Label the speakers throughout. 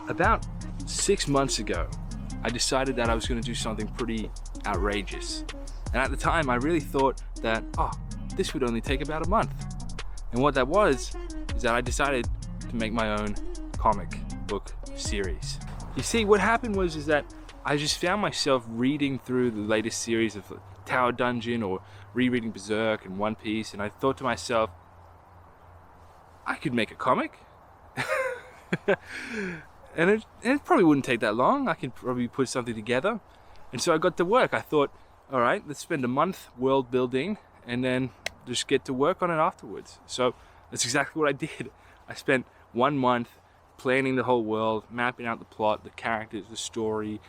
Speaker 1: About 6 months ago, I decided that I was going to do something pretty outrageous. And at the time, I really thought that, oh, this would only take about a month. And what that was, is that I decided to make my own comic book series. You see, what happened was is that I just found myself reading through the latest series of Tower Dungeon or rereading Berserk and One Piece, and I thought to myself, I could make a comic. and it probably wouldn't take that long. I could probably put something together. And so I got to work. I thought, all right, let's spend a month world building and then just get to work on it afterwards. So that's exactly what I did. I spent 1 month planning the whole world, mapping out the plot, the characters, the story,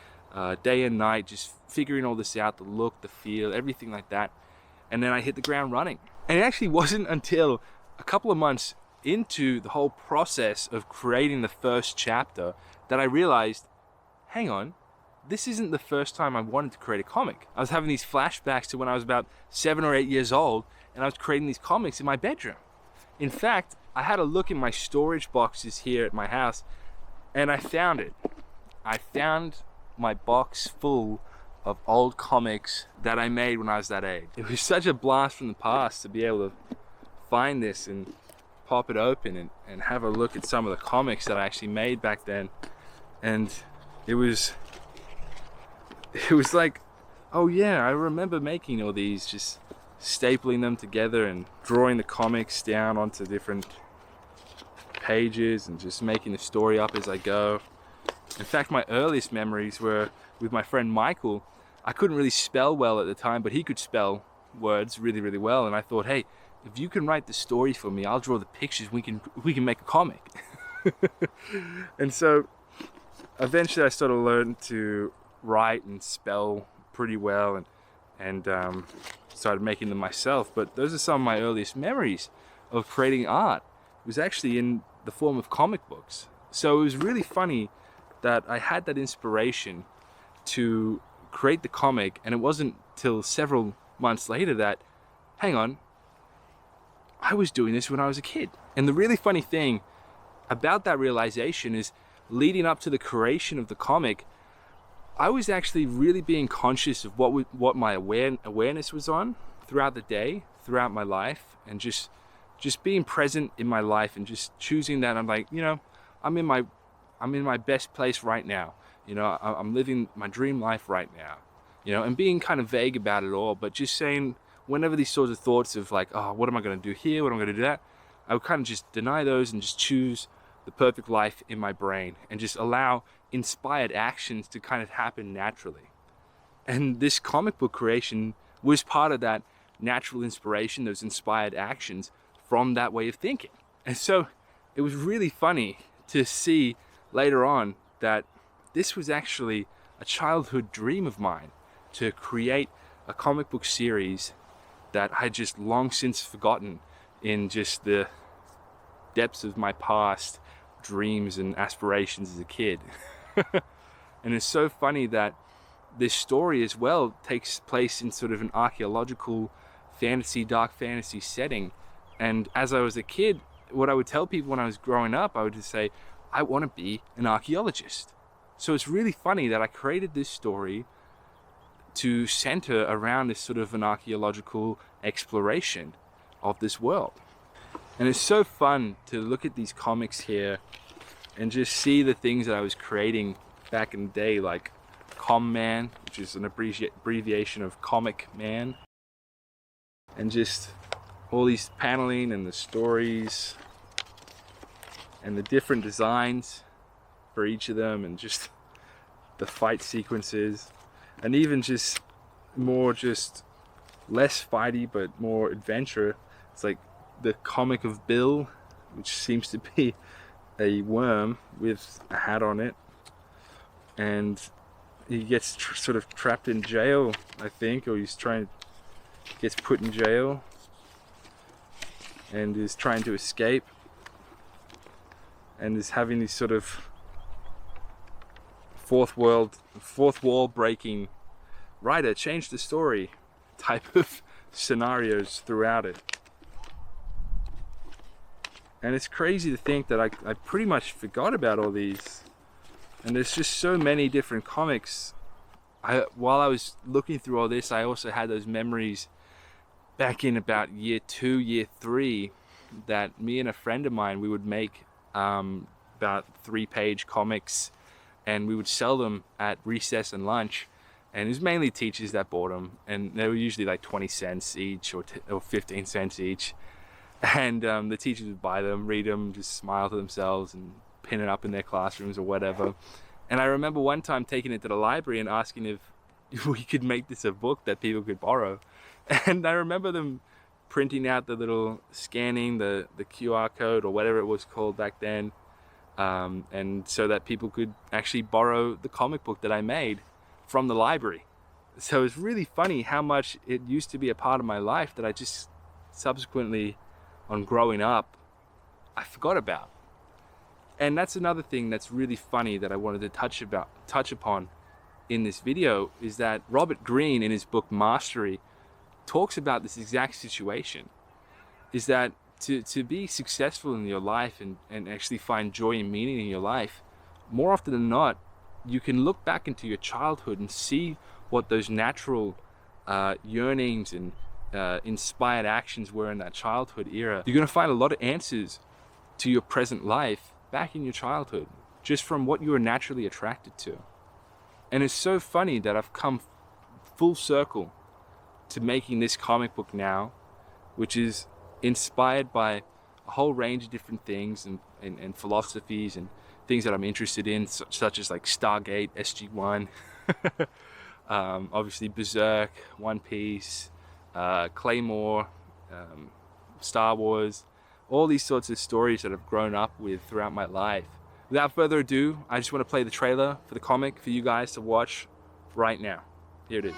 Speaker 1: day and night, just figuring all this out, the look, the feel, everything like that. And then I hit the ground running. And it actually wasn't until a couple of months into the whole process of creating the first chapter that I realized, hang on, this isn't the first time I wanted to create a comic. I was having these flashbacks to when I was about 7 or 8 years old, and I was creating these comics in my bedroom. In fact, I had a look in my storage boxes here at my house, and I found it. I found my box full of old comics that I made when I was that age. It was such a blast from the past to be able to find this and pop it open and have a look at some of the comics that I actually made back then. And it was like, oh yeah, I remember making all these, just stapling them together and drawing the comics down onto different pages and just making the story up as I go. In fact, my earliest memories were with my friend Michael. I couldn't really spell well at the time, but he could spell words really, really well. And I thought, hey, if you can write the story for me, I'll draw the pictures, we can make a comic. And so eventually I sort of learned to write and spell pretty well and started making them myself. But those are some of my earliest memories of creating art. It was actually in the form of comic books. So it was really funny that I had that inspiration to create the comic, and it wasn't till several months later that, hang on, I was doing this when I was a kid. And the really funny thing about that realization is, leading up to the creation of the comic, I was actually really being conscious of what my awareness was on throughout the day, throughout my life, and just being present in my life and just choosing that I'm like, you know, I'm in my best place right now. You know, I'm living my dream life right now. You know, and being kind of vague about it all, but just saying, whenever these sorts of thoughts of like, oh, what am I going to do here? What am I going to do that? I would kind of just deny those and just choose the perfect life in my brain and just allow inspired actions to kind of happen naturally. And this comic book creation was part of that natural inspiration, those inspired actions from that way of thinking. And so it was really funny to see later on that this was actually a childhood dream of mine, to create a comic book series that I had just long since forgotten in just the depths of my past dreams and aspirations as a kid. And it's so funny that this story as well takes place in sort of an archaeological fantasy, dark fantasy setting. And as I was a kid, what I would tell people when I was growing up, I would just say, I want to be an archaeologist. So it's really funny that I created this story to center around this sort of an archaeological exploration of this world. And it's so fun to look at these comics here and just see the things that I was creating back in the day, like Com Man, which is an abbreviation of Comic Man, and just all these paneling and the stories and the different designs for each of them, and just the fight sequences, and even just more, just less fighty but more adventure. It's like the Comic of Bill, which seems to be a worm with a hat on it, and he gets sort of trapped in jail, I think, or gets put in jail and is trying to escape and is having these sort of fourth wall breaking, writer, change the story type of scenarios throughout it. And it's crazy to think that I pretty much forgot about all these And there's just so many different comics. While I was looking through all this, I also had those memories back in about year 2, year 3, that me and a friend of mine, we would make about 3-page comics, and we would sell them at recess and lunch. And it was mainly teachers that bought them, and they were usually like 20 cents each or 15 cents each. And the teachers would buy them, read them, just smile to themselves and pin it up in their classrooms or whatever. And I remember one time taking it to the library and asking if we could make this a book that people could borrow. And I remember them printing out the little, scanning the QR code or whatever it was called back then, and so that people could actually borrow the comic book that I made from the library. So it's really funny how much it used to be a part of my life that I just subsequently, on growing up, I forgot about. And that's another thing that's really funny that I wanted to touch upon in this video, is that Robert Greene, in his book Mastery, talks about this exact situation. Is that to be successful in your life and actually find joy and meaning in your life, more often than not, you can look back into your childhood and see what those natural yearnings and inspired actions were in that childhood era. You're going to find a lot of answers to your present life back in your childhood, just from what you were naturally attracted to. And it's so funny that I've come full circle to making this comic book now, which is inspired by a whole range of different things and philosophies and things that I'm interested in, such as like Stargate, SG-1, obviously Berserk, One Piece, Claymore, Star Wars, all these sorts of stories that I've grown up with throughout my life. Without further ado, I just want to play the trailer for the comic for you guys to watch right now. Here it is.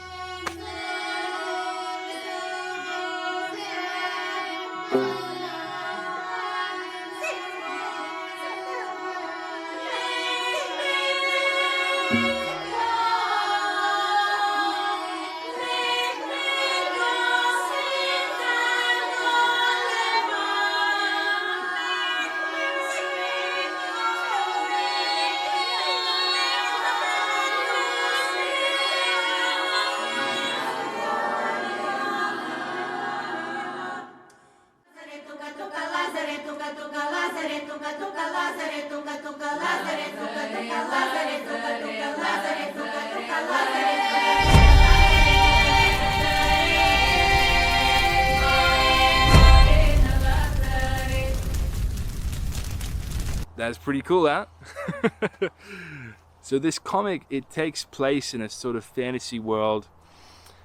Speaker 1: That's pretty cool, huh? So this comic, it takes place in a sort of fantasy world,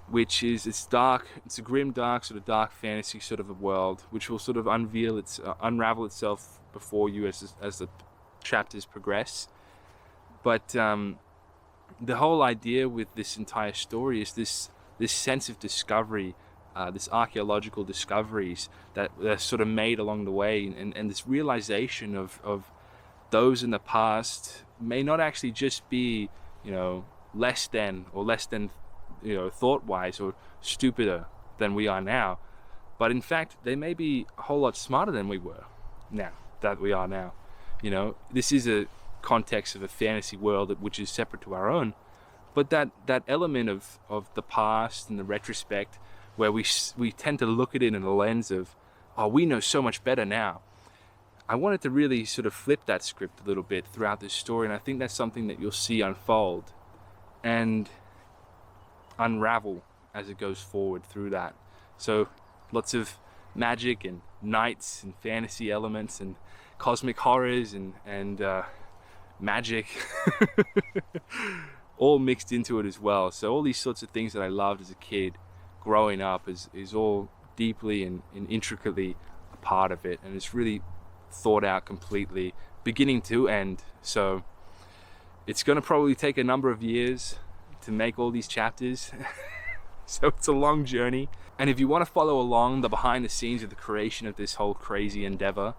Speaker 1: which is, it's dark, it's a grim, dark, sort of dark fantasy sort of a world, which will sort of unravel itself before you as the chapters progress. But the whole idea with this entire story is this sense of discovery, this archaeological discoveries that are sort of made along the way, and this realization of those in the past may not actually just be, less than thought-wise or stupider than we are now, but in fact they may be a whole lot smarter than we were now. This is a context of a fantasy world which is separate to our own, but that element of the past and the retrospect, where we tend to look at it in a lens of, oh, we know so much better now. I wanted to really sort of flip that script a little bit throughout this story, and I think that's something that you'll see unfold and unravel as it goes forward through that. So lots of magic and knights and fantasy elements and cosmic horrors and magic all mixed into it as well. So all these sorts of things that I loved as a kid growing up is all deeply and intricately a part of it, and it's really thought out completely, beginning to end. So it's going to probably take a number of years to make all these chapters. So it's a long journey, and if you want to follow along the behind the scenes of the creation of this whole crazy endeavor,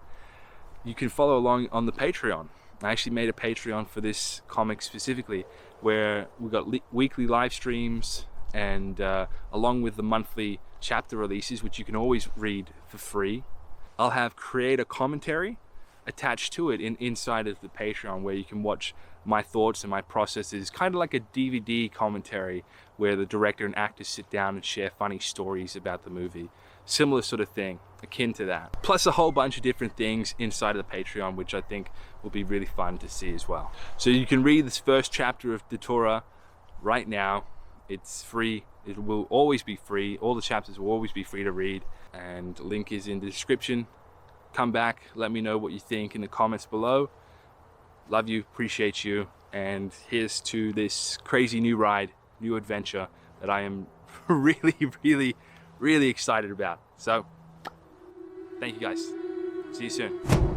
Speaker 1: you can follow along on the Patreon. I actually made a Patreon for this comic specifically, where we got weekly live streams, and along with the monthly chapter releases, which you can always read for free, I'll have creator commentary attached to it inside of the Patreon, where you can watch my thoughts and my processes, kind of like a DVD commentary where the director and actors sit down and share funny stories about the movie. Similar sort of thing, akin to that. Plus a whole bunch of different things inside of the Patreon, which I think will be really fun to see as well. So you can read this first chapter of DATURA right now. It's free. It will always be free. All the chapters will always be free to read, and link is in the description. Come back, let me know what you think in the comments below. Love you, appreciate you, and here's to this crazy new ride, new adventure that I am really excited about. So, thank you guys. See you soon.